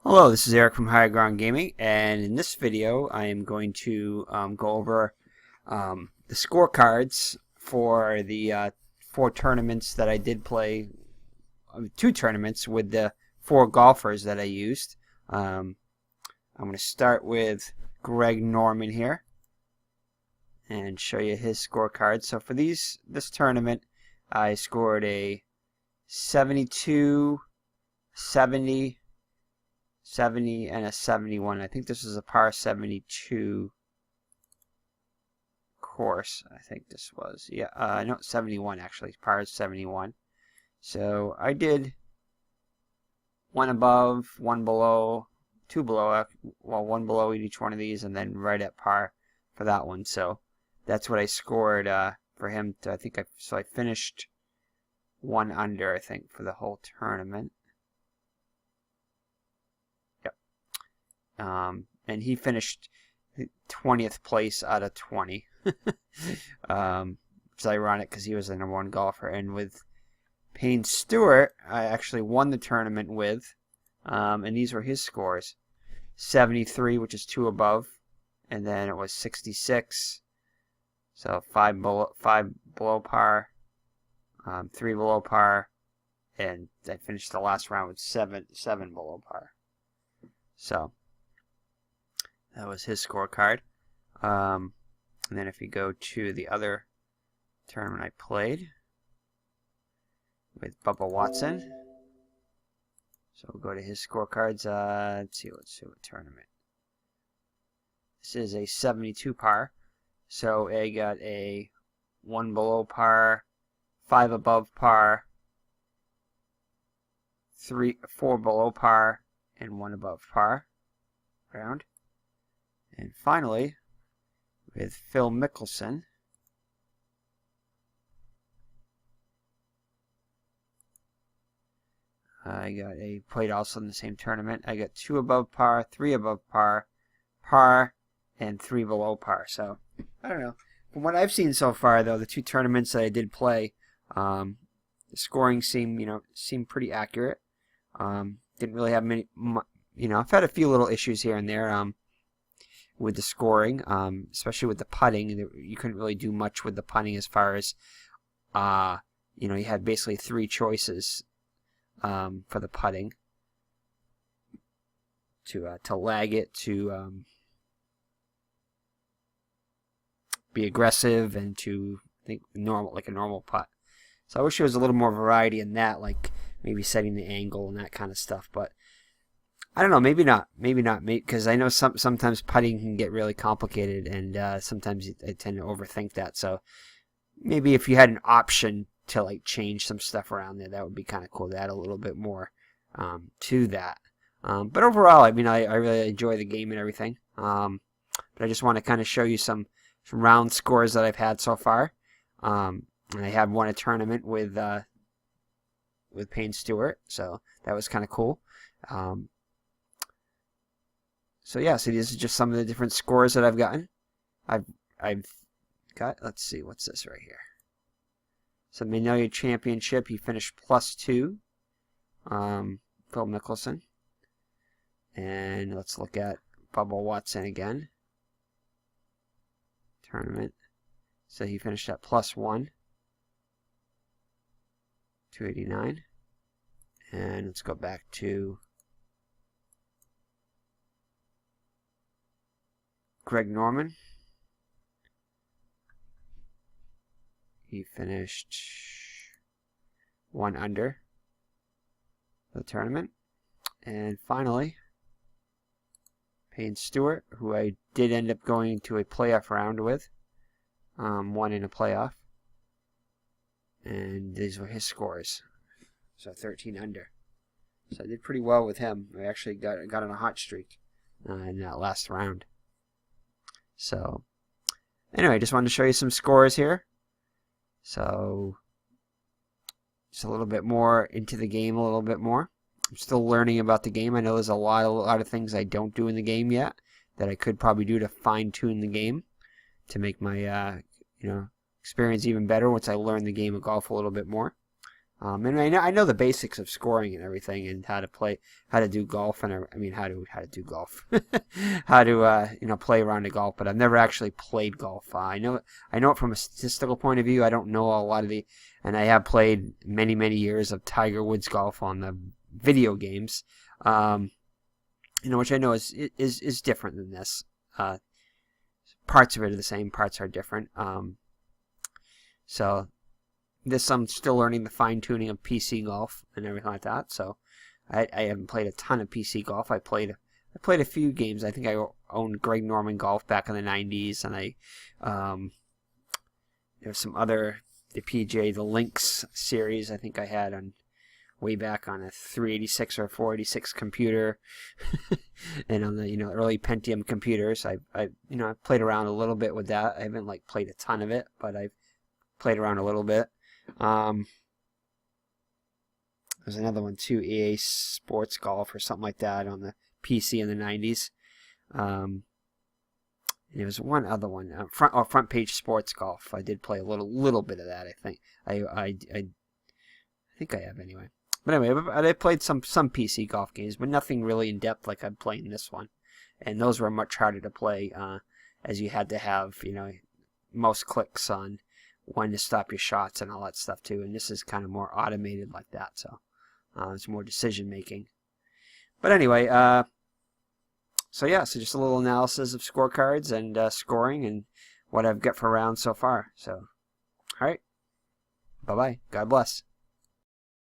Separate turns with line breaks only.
Hello, this is Eric from Higher Ground Gaming, and in this video I am going to go over the scorecards for the 4 tournaments that I did play, 2 tournaments with the 4 golfers that I used. I'm going to start with Greg Norman here and show you his scorecards. So for this tournament, I scored a 72, 70, 70 and a 71. I think this is a par 72 course. I think this was. Yeah, no, 71 actually. Par 71. So I did 1 above, 1 below, 2 below, well, 1 below each one of these, and then right at par for that one. So that's what I scored for him. So I finished 1 under, I think, for the whole tournament. And he finished 20th place out of 20. It's ironic because he was the #1 golfer. And with Payne Stewart, I actually won the tournament with, and these were his scores: 73, which is 2 above, and then it was 66, so 5 below par, 3 below par, and I finished the last round with 7 below par. So that was his scorecard. And then if you go to the other tournament I played with Bubba Watson. So we'll go to his scorecards. Let's see what tournament. This is a 72 par. So I got a 1 below par, 5 above par, 4 below par, and 1 above par round. And finally, with Phil Mickelson, played also in the same tournament. I got 2 above par, 3 above par, par, and 3 below par. So, I don't know. From what I've seen so far, though, the 2 tournaments that I did play, the scoring seemed pretty accurate. Didn't really have many, I've had a few little issues here and there. With the scoring, especially with the putting. You couldn't really do much with the putting as far as, you had basically 3 choices for the putting. To lag it, to be aggressive, and to think like a normal putt. So I wish there was a little more variety in that, like maybe setting the angle and that kind of stuff, but I don't know, maybe not, because I know sometimes putting can get really complicated, and sometimes I tend to overthink that. So maybe if you had an option to like change some stuff around there, that would be kind of cool to add a little bit more to that. But overall, I really enjoy the game and everything. But I just want to kind of show you some round scores that I've had so far. And I had won a tournament with Payne Stewart, so that was kind of cool. So yeah, so these are just some of the different scores that I've gotten. I've got, let's see, what's this right here? So Magnolia Championship, he finished +2. Phil Mickelson. And let's look at Bubba Watson again. Tournament. So he finished at +1. 289. And let's go back to Greg Norman. He finished 1 under the tournament. And finally, Payne Stewart, who I did end up going to a playoff round with, won in a playoff. And these were his scores. So 13 under. So I did pretty well with him. I actually got on a hot streak in that last round. So, anyway, I just wanted to show you some scores here. So, just a little bit more into the game, a little bit more. I'm still learning about the game. I know there's a lot of things I don't do in the game yet that I could probably do to fine-tune the game to make my experience even better once I learn the game of golf a little bit more. And I know the basics of scoring and everything, and how to do golf, and I mean how to do golf, how to play around the golf. But I've never actually played golf. I know it from a statistical point of view. I don't know a lot of and I have played many years of Tiger Woods golf on the video games, which I know is different than this. Parts of it are the same, parts are different. So. This I'm still learning the fine-tuning of PC golf and everything like that. So I haven't played a ton of PC golf. I played a few games. I think I owned Greg Norman Golf back in the 90s, and there's some other, the Lynx series I think I had on way back on a 386 or 486 computer, and on the early Pentium computers. I played around a little bit with that. I haven't played a ton of it, but I've played around a little bit. There's another one too, EA Sports Golf or something like that on the PC in the 90s. And there was one other one, Front Page Sports Golf. I did play a little bit of that. I think I think I have anyway. But anyway, I played some PC golf games, but nothing really in depth like I'm playing this one. And those were much harder to play, as you had to have most clicks on when to stop your shots and all that stuff too. And this is kind of more automated like that, so it's more decision making. But anyway, so just a little analysis of scorecards and scoring and what I've got for rounds so far. So, all right, bye bye. God bless.